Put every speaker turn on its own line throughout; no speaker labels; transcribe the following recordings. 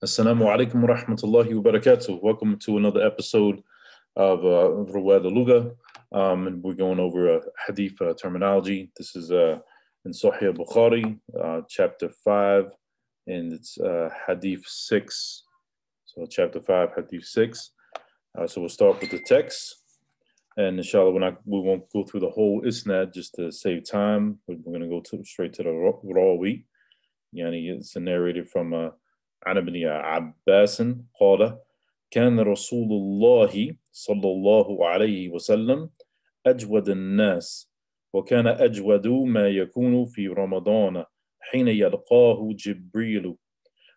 Assalamu alaikum wa rahmatullahi wa barakatuh. Welcome to another episode of Rawad al-Lugha. And we're going over Hadith terminology. This is in Saheeh Bukhari, chapter 5, and it's Hadith 6. So, chapter 5, Hadith 6. So, we'll start with the text. And inshallah, we won't go through the whole isnad just to save time. We're going to go straight to the rawi. Yani, it's narrated from عن ابن عباس قال كان رسول الله صلى الله عليه وسلم أجود الناس وكان أجود ما يكون في رمضان حين يلقاه جبريل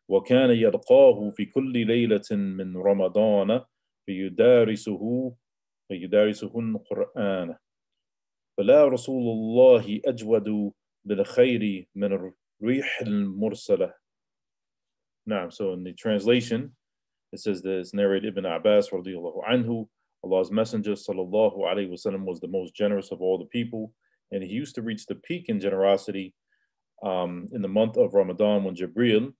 وكان يلقاه في كل ليلة من رمضان فيدارسه القرآن فلا رسول الله أجود بالخير من الريح المرسلة. Now, so in the translation, it says that it's narrated Ibn Abbas radiallahu anhu, Allah's Messenger sallallahu alayhi wasallam was the most generous of all the people, and he used to reach the peak in generosity in the month of Ramadan when Gabriel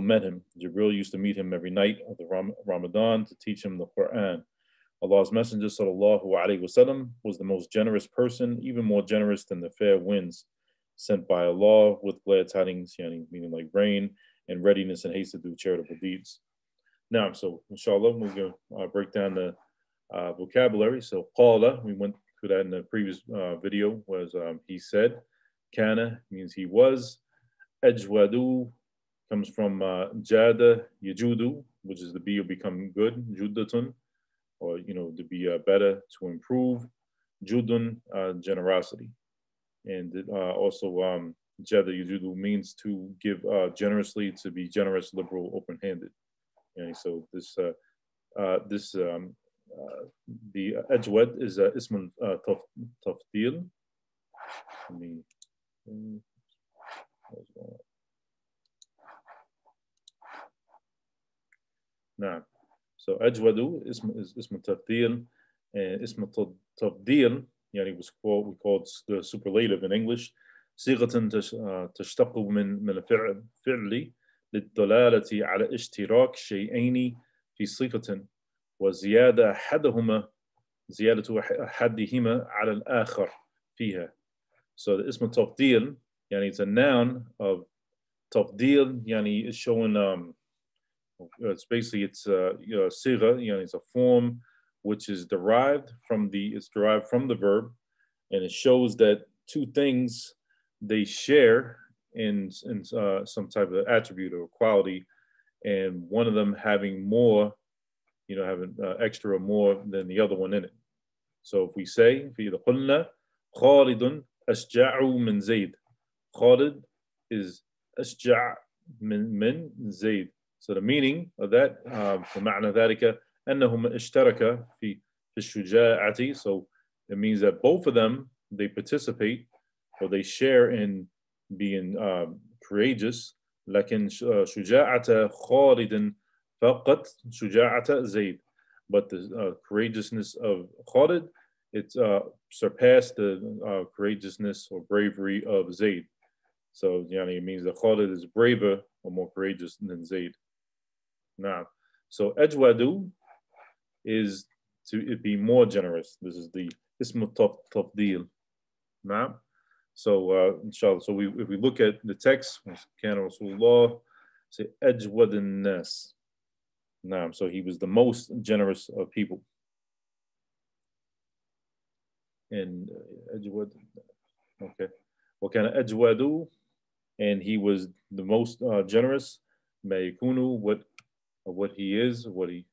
met him. Jibril used to meet him every night of the Ramadan to teach him the Quran. Allah's Messenger sallallahu alayhi wasallam was the most generous person, even more generous than the fair winds sent by Allah with glad tidings, meaning like rain, and readiness and haste to do charitable deeds. Now, so inshallah, we're going to break down the vocabulary. So qala, we went through that in the previous video, was he said. Kana means he was. Ajwadu comes from jada yajudu, which is to be or become good, judatun, or to be better, to improve. Judun, generosity. And also jada yajudu means to give generously, to be generous, liberal, open-handed. And so the ajwad is ismun tafdil. Now, so ajwadu is ismun tafdil, and ismun tafdil, we called the superlative in English. صيغة تشتق من الفعل للدلالة على اشتراك شيئين في صفة وزيادة أحدهما على الآخر فيها. So the اسم تفضيل, it's a noun of تفضيل, it's showing it's basically صيغة, it's a form which is derived from the verb, and it shows that two things they share in some type of attribute or quality, and one of them having more, having extra or more than the other one in it. So if we say, قلنا خالد أشجع من زيد, Khalid is أشجع من زيد. So the meaning of that, بمعنى ذلك أنهما اشتركا في الشجاعة. So it means that both of them, they participate or they share in being courageous. لكن شجاعة خالد فقط شجاعة زيد. But the courageousness of Khalid, it surpassed the courageousness or bravery of Zayd. So it means that Khalid is braver or more courageous than Zayd. Now, so ajwadu is to be more generous. This is the ismu tafdil. Now, so inshallah, so if we look at the text, Kana Rasulullah, say ajwad an-nas. Now, so he was the most generous of people. And ajwad, okay. Wakana ajwadu, and he was the most generous. Mayakunu, what he is, what he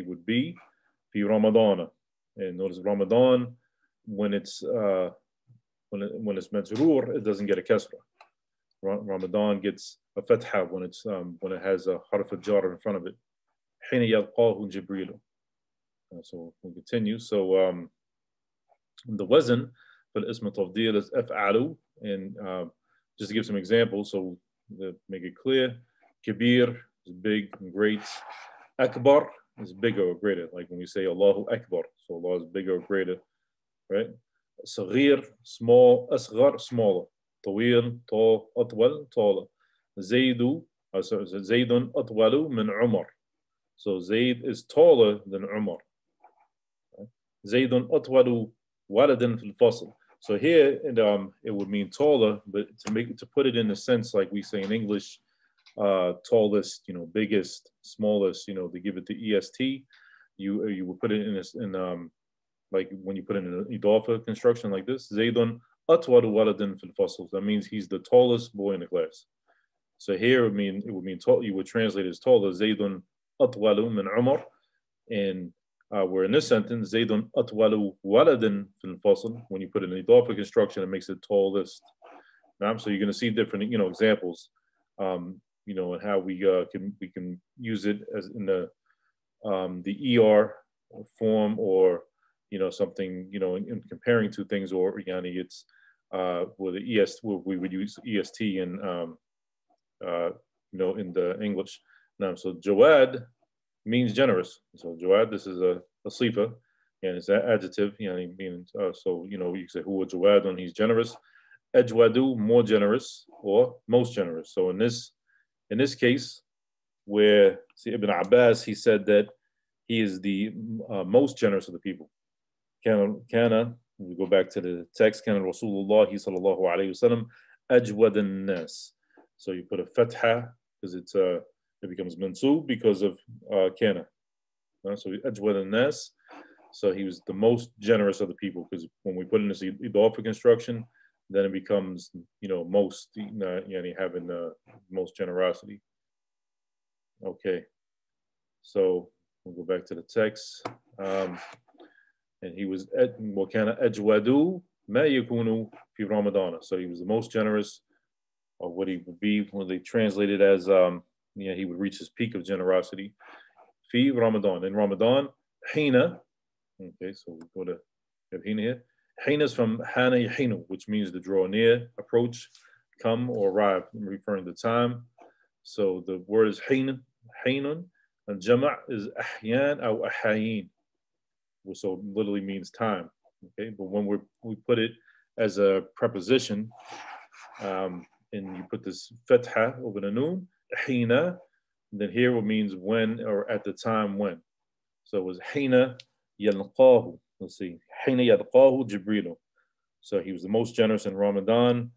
would be. Fi Ramadan, and notice Ramadan, when it's majroor, it doesn't get a kasra. Ramadan gets a fatha when it has a harf al-jar in front of it. حين يلقاه جبريل. So we'll continue. So the wazn for the ism tafdil is af'alu, and just to give some examples, so to make it clear, kabir is big and great. Akbar is bigger or greater, like when we say Allahu Akbar, so Allah is bigger or greater, right? Saghir, small. Asghar, smaller. Tawil, tall. Atwal, taller. Zaydu, So Zaydun atwalu min Umar. So Zayd is taller than Umar. Zaydun atwalu waladan fil fasl. So here it would mean taller, but to put it in the sense like we say in English, tallest, biggest, smallest, to give it the EST, you would put it in like when you put it in an idafa construction like this, Zaydun atwalu waladan fil fasl. That means he's the tallest boy in the class. So here it would mean tall. You would translate it as taller. Zaydun atwalu min Umar, and where in this sentence, Zaydun atwalu waladan fil fasl. When you put it in idafa construction, it makes it tallest. So you're going to see different, examples, and how we can use it as in the ER form, or something, in comparing two things, or it's where the where we would use EST in in the English. Now, so Jawad means generous. So Jawad, this is a sifa, and it's an adjective. Means so you say who Jawad when he's generous. Ajwadu, more generous, or most generous. So in this case, where Ibn Abbas, he said that he is the most generous of the people. Kana, we go back to the text, Kana Rasulullah sallallahu alayhi wasallam ajwad an-nas. So you put a fatha because it becomes mansub because of kana. So ajwad an-nas. So he was the most generous of the people, because when we put in this idafa construction, then it becomes most, having the most generosity. Okay, so we'll go back to the text. And he was وَكَانَ أَجْوَدُ مَا يَكُونُ فِي رَمَضَانَ. So he was the most generous of what he would be when they translate it as he would reach his peak of generosity. Fi Ramadan. In Ramadan, Hina. Okay, so we go to Hina here. Hina is from Hana Yahinu, which means to draw near, approach, come, or arrive, referring to time. So the word is Hina, Hinun, and Jama' is Ahyan or Ahayin. So literally means time. Okay, but when we put it as a preposition, and you put this fatha over the noon, hina, then here it means when, or at the time when. So it was hina yalqahu. Let's see, hina yalqahu Jibril. So he was the most generous in Ramadan.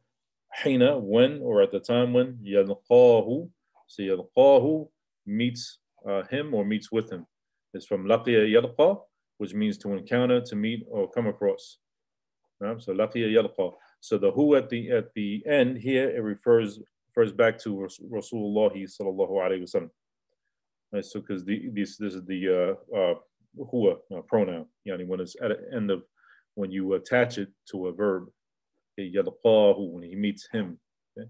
Hina, when, or at the time when. Yalqahu. So yalqahu meets him or meets with him. It's from laqiya yalqa, which means to encounter, to meet, or come across. So laqiya yalqa. So the who at the end here, it refers back to Rasulullah sallallahu alaihi wasallam. Right, so because this is the huwa pronoun. When it's at the end of, when you attach it to a verb, yalqahu, when he meets him. Okay?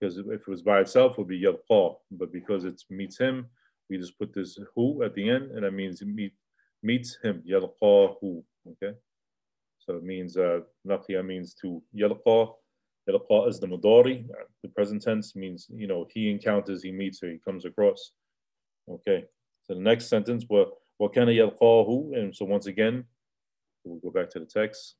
Because if it was by itself, it would be yalqa, but because it meets him, we just put this who at the end, and that means meets him, yalqahu. Okay, so it means laqiya means to yalqa. Yalqa is the mudari. The present tense means he encounters, he meets, or he comes across. Okay, so the next sentence, what kana yalqahu, and so once again, we'll go back to the text.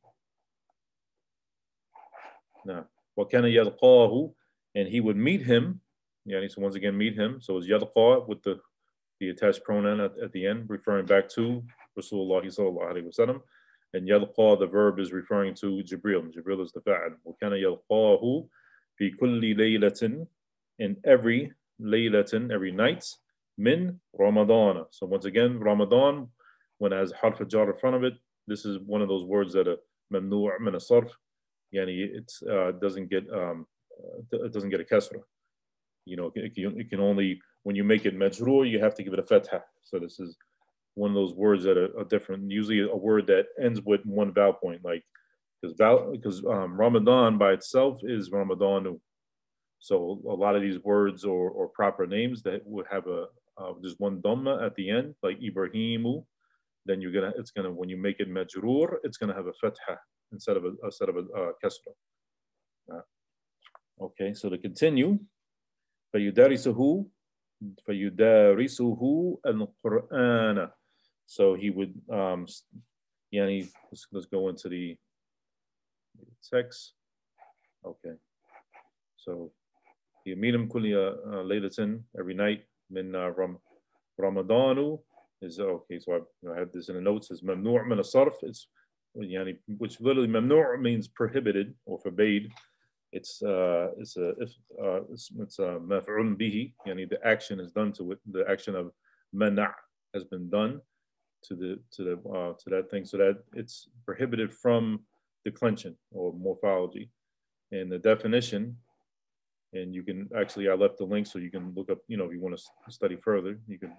Now, what kana yalqahu, and he would meet him. So once again, meet him. So it's yalqa with the attached pronoun at the end, referring back to Rasulullah sallallahu alaihi wasallam. And yalqa, the verb, is referring to Jibril. Jibril is the fa'al. وَكَانَ يَلْقَاهُ فِي كُلِّ لَيْلَةٍ, in every laylatin, every night, min Ramadan. So once again, Ramadan, when it has harf jar in front of it, this is one of those words that are mamnu' min as-sarf. It doesn't get a kasra. It can only, when you make it majroor, you have to give it a fatha. So this is one of those words that are different. Usually a word that ends with one vowel point, like because Ramadan by itself is Ramadanu. So a lot of these words or proper names that would have just one dhamma at the end, like Ibrahimu, then it's gonna when you make it majroor, it's gonna have a fatha instead of a kasra. Okay, so to continue, فَيُدَارِسُهُ الْقُرْآنَ. So he would, let's go into the text. Okay, so يمينم كل ليلة, every night. من Ramadanu is okay. So I have this in the notes. Is mamnu' min as-sarf. It's yani, which literally mamnu' means prohibited or forbade. It's maf'ul bihi. Yani the action is done to it. The action of mana' has been done to that thing, so that it's prohibited from declension or morphology. And the definition, and you can actually, I left the link so you can look up, if you want to study further, you can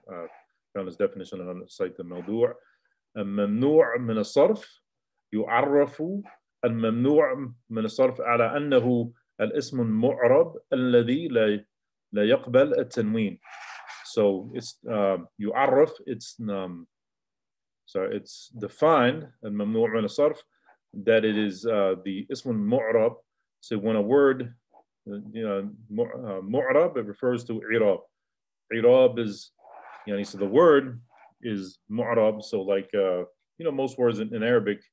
find this definition on the site, the Mawdu'. الممنوع من الصرف يعرف الممنوع من الصرف على أنه الاسم المعرب الذي لا يقبل التنوين. So it's يعرف, it's defined الممنوع من الصرف that it is the اسم المعرب. So when a word mu'rab, it refers to i'rab. I'rab is, so the word is mu'rab. So like, most words in Arabic,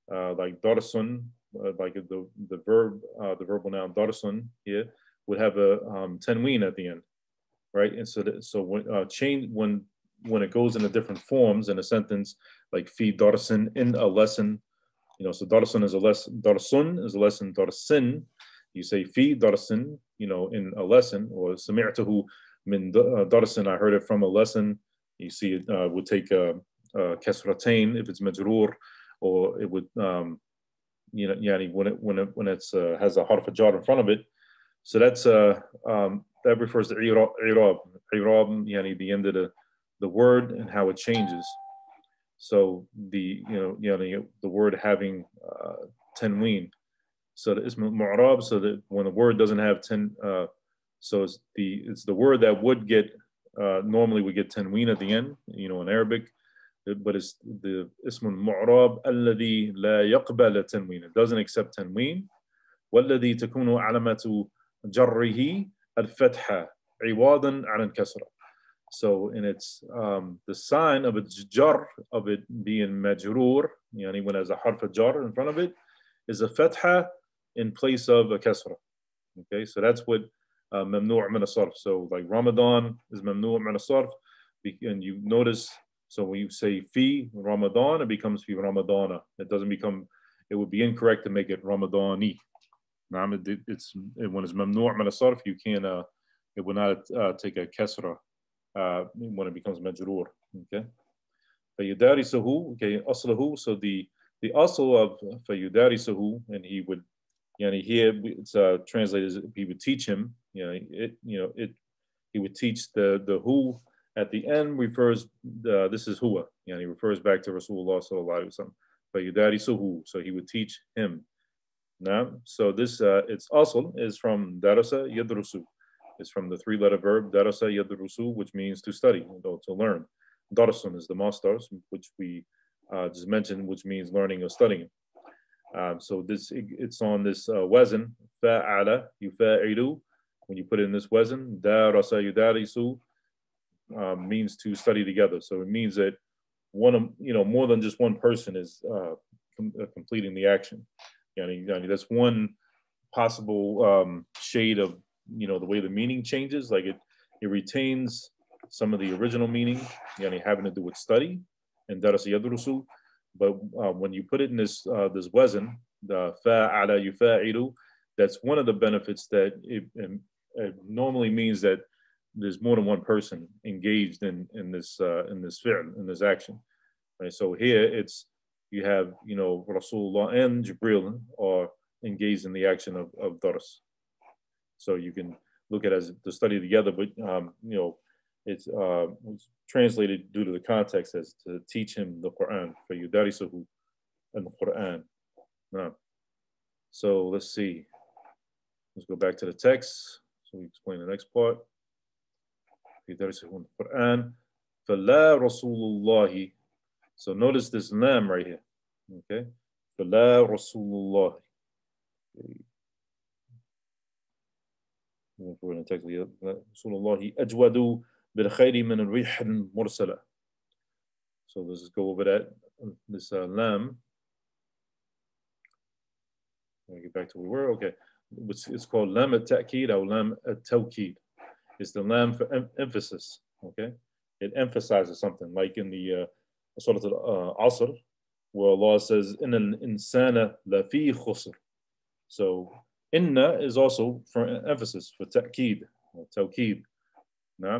like darsun, like the verbal noun darsun here would have a tanween at the end, right? And so when it goes into different forms in a sentence, like fi darsin, in a lesson, so darsun is a lesson, darsun is a lesson, darsin, you say fi darsin, in a lesson, or sami'tuhu min darsin, I heard it from a lesson. You see it would take kasratain if it's majroor, or it would, when it's has a harf jar in front of it. So that's that refers to i'rab, the end of the word and how it changes. So the word having tanween. So the ism mu'rab, so that when the word doesn't have so it's the word that would get normally would get tanween at the end, in Arabic, but it's the ism mu'rab alladhi la yaqbal tanween. It doesn't accept tanween. والذي تكون علامة جره الفتحة عوضا عن الكسرة. So in its the sign of its jar, of it being majroor, when it has a harf jar in front of it, is a fatha in place of a kasra. Okay, so that's what mamnu' min as-sarf. So like Ramadan is mamnu' min as-sarf, and you notice, so when you say fi Ramadan, it becomes fi Ramadana. It doesn't become, it would be incorrect to make it Ramadani. Now it's when it's mamnu' min as-sarf, you can't it will not take a kasra when it becomes majroor. Okay, فيدارسه, okay, aslahu, so the asl of فيدارسه, and he would, here it's translated as he would teach him, he would teach the who at the end refers, this is huwa, he refers back to Rasulullah sallallahu alaihi wasallam. فيدارسه, so he would teach him. Now, so this its asl is from darasa yadrusu. It's from the three-letter verb darasa yadrusu, which means to study, to learn. Darsun is the masdar, which we just mentioned, which means learning or studying. So it's on this wazn, fa'ala yufa'ilu. When you put it in this wazn, darasa yudarisu, means to study together. So it means that more than just one person is completing the action. That's one possible shade of the way the meaning changes. Like it retains some of the original meaning, having to do with study and darasa yadrusu. But when you put it in this wazn, the fa'ala yufa'ilu, that's one of the benefits, that it normally means that there's more than one person engaged in this fi'l, in this action. Right? So here it's, you have Rasulullah and Jibril are engaged in the action of dars. So you can look at it as to study together, but it's translated due to the context as to teach him the Quran, for yudarisuhu and the Quran. So let's see. Let's go back to the text. So we explain the next part. Yudarisuhu the Quran. فَلَا رَسُولُ اللَّهِ. So notice this lam right here. Okay. فَلَا رَسُولُ اللَّهِ. For the text, Rasulullah ajwadu bil khayri min al-rih al-mursala. So let's just go over that. This lam. Let me get back to where we were. Okay. which is called lam at-ta'kid or lam at-tawkid. It's the lam for emphasis. Okay, it emphasizes something, like in the Surah Al-Asr, where Allah says, "Inna al-insana lafi khusr." So inna is also for emphasis, for ta'kid or tawkid.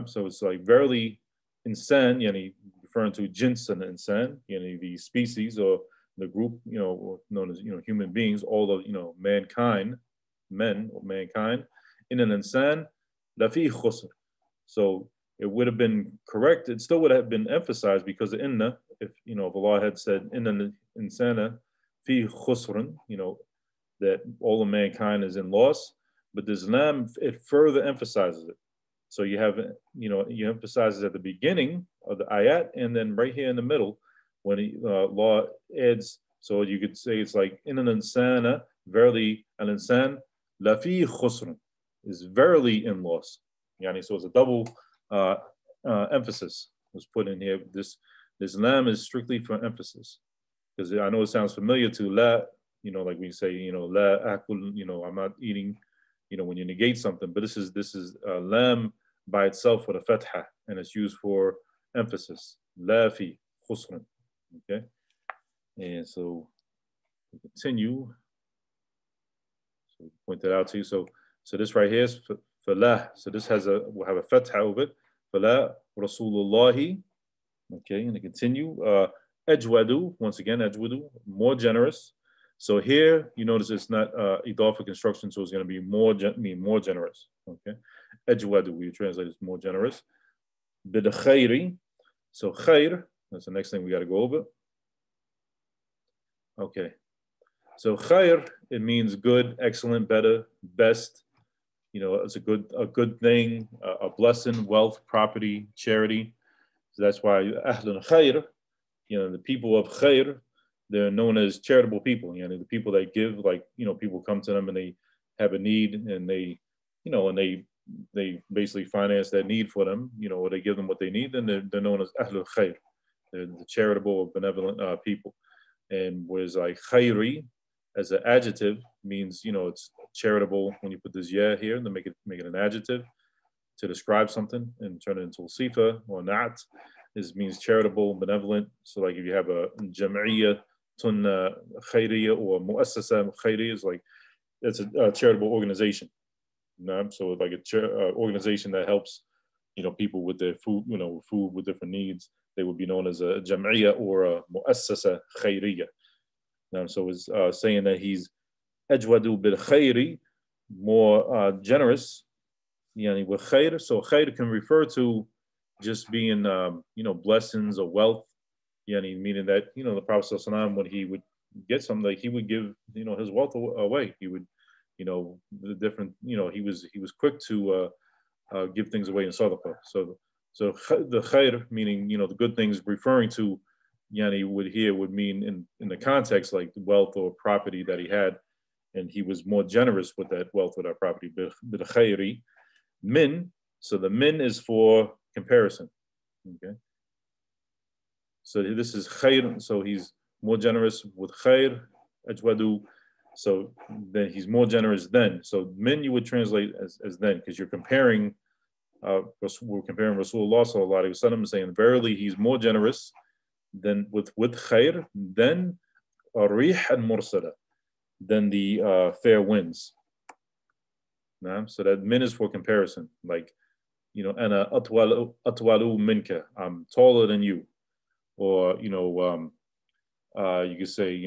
So it's like verily insan, yani referring to jins and insan, yani the species or the group, known as human beings, all of mankind, men or mankind, in an insan lafi khusr. So it would have been correct. It still would have been emphasized, because the inna, if Allah had said inna insana fi khusrun, that all of mankind is in loss, but this lam, it further emphasizes it. So you have, you emphasize it at the beginning of the ayat, and then right here in the middle, when Allah adds, so you could say it's like in an insana, verily an insan lafi khusrun, is verily in loss. Yani, so it's a double emphasis was put in here. This lam is strictly for emphasis, because I know it sounds familiar to la, like we say, la akul, I'm not eating, when you negate something, but this is lam by itself with a fatha, and it's used for emphasis. La fi khusrun. Okay, and so we continue. So point that out to you. So this right here is for la. So this will have a fatha over it. Fala Rasulullahi. Okay, and to continue. Ajwadu, once again, ajwadu, more generous. So here, you notice it's not idafa construction, so it's going to be more generous. Okay, ajwadu, we translate as more generous. Bid khayri, so khayr, that's the next thing we got to go over. Okay, so khayr, it means good, excellent, better, best. It's a good thing, a blessing, wealth, property, charity. So that's why ahlun khayr, the people of khayr, they're known as charitable people. The people that give, like, people come to them and they have a need, and they, and they basically finance that need for them, or they give them what they need, then they're known as ahlul khayr. They're the charitable or benevolent people. And whereas like khayri as an adjective means, it's charitable. When you put this yeah here, then make it an adjective to describe something and turn it into a sifa or na'at. This means charitable, benevolent. So like if you have a jam'iyya tun khayriya or mu'assasa khayriya, is like that's a charitable organization. So like a organization that helps people with their food, food with different needs. They would be known as a jam'iyya or a mu'assasa khayriya. So it's saying that he's ajwadu bil khayri, more generous, with khayr. So khayr can refer to just being blessings or wealth, meaning that the Prophet ﷺ, when he would get something, like he would give his wealth away. He would the different he was quick to give things away in sadaqah. So the khair, meaning the good things, referring to would mean in the context like wealth or property that he had, and he was more generous with that wealth or that property. Bil khairi min. So the min is for comparison. Okay. So this is khair. So he's more generous with khair, ajwadu. So then he's more generous than. So min you would translate as then, because you're comparing. We're comparing Rasulullah sallallahu alaihi wasallam, saying verily he's more generous than with khair than rih and mursala, than the fair winds. So that min is for comparison, like ana atwalu minka, I'm taller than you, or you could say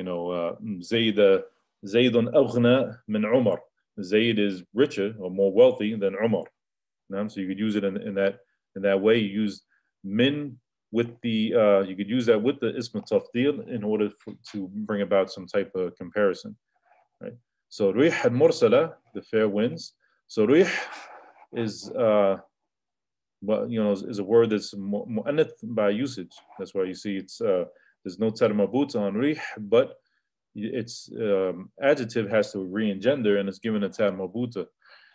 Zaydun aghna min Umar. Zayd is richer or more wealthy than Umar. So you could use it in that way. You use min with the you could use that with the ism tafdil in order to bring about some type of comparison, right? So rih al mursala, the fair winds. So rih is is a word that's mu'annath by usage. That's why you see it's there's no tar mabut on rih, but its adjective has to re-engender and it's given a tar mabuta.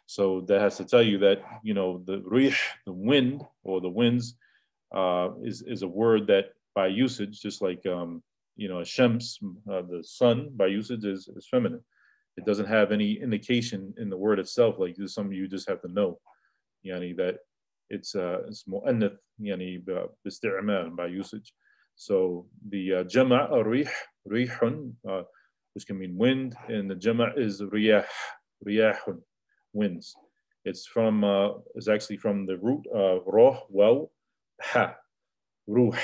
So that has to tell you that the rih, the wind or the winds, is a word that by usage, just like shams, the sun by usage is feminine. It doesn't have any indication in the word itself. Like this is something you just have to know. Yani that it's mu'annath, yani bisti'mal, by usage. So the jama' rih, rihun, which can mean wind, and the jama' is riyah, riyahun, winds. It's actually from the root roh, waw, ha, ruh,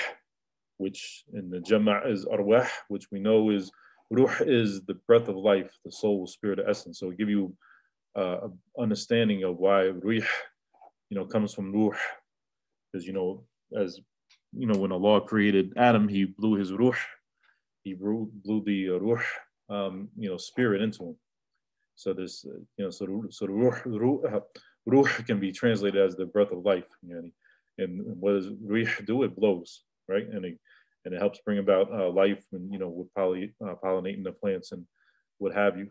which in the jama' is arwah, which we know is ruh is the breath of life, the soul, spirit, essence. So it give you understanding of why rih, comes from ruh, because as when Allah created Adam, He blew His ruh, He blew the ruh, spirit into him. So this, so ruh can be translated as the breath of life. And what does ruh do? It blows, right? And it helps bring about life, and with pollinating the plants and what have you.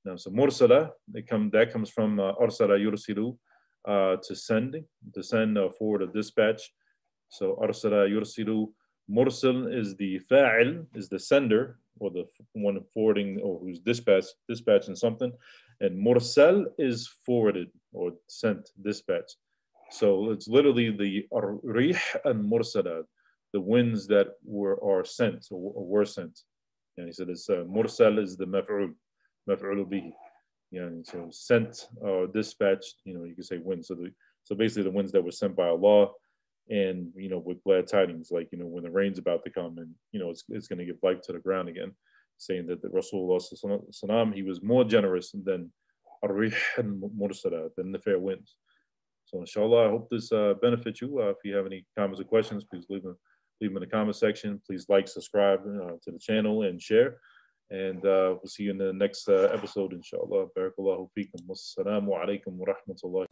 Now, so mursala, that comes from arsala yursilu, to send forward a dispatch. So arsala yursilu, mursal is the fa'il, is the sender, or the one forwarding, or who's dispatching something, and mursal is forwarded or sent, dispatch. So it's literally the rih and mursala, the winds that are sent or were sent. And he said it's mursal is the maf'ul bihi. So sent or dispatched, you could say winds. So basically the winds that were sent by Allah, and with glad tidings, like when the rain's about to come, and it's going to give life to the ground again, saying that the Rasulullah sallam, he was more generous than ar-rih mursala, than the fair winds. So inshallah, I hope this benefits you. If you have any comments or questions, please leave them in the comment section. Please like, subscribe to the channel, and share. And we'll see you in the next episode, inshallah. Barakallahu feekum. Wassalamu alaikum wa rahmatullah.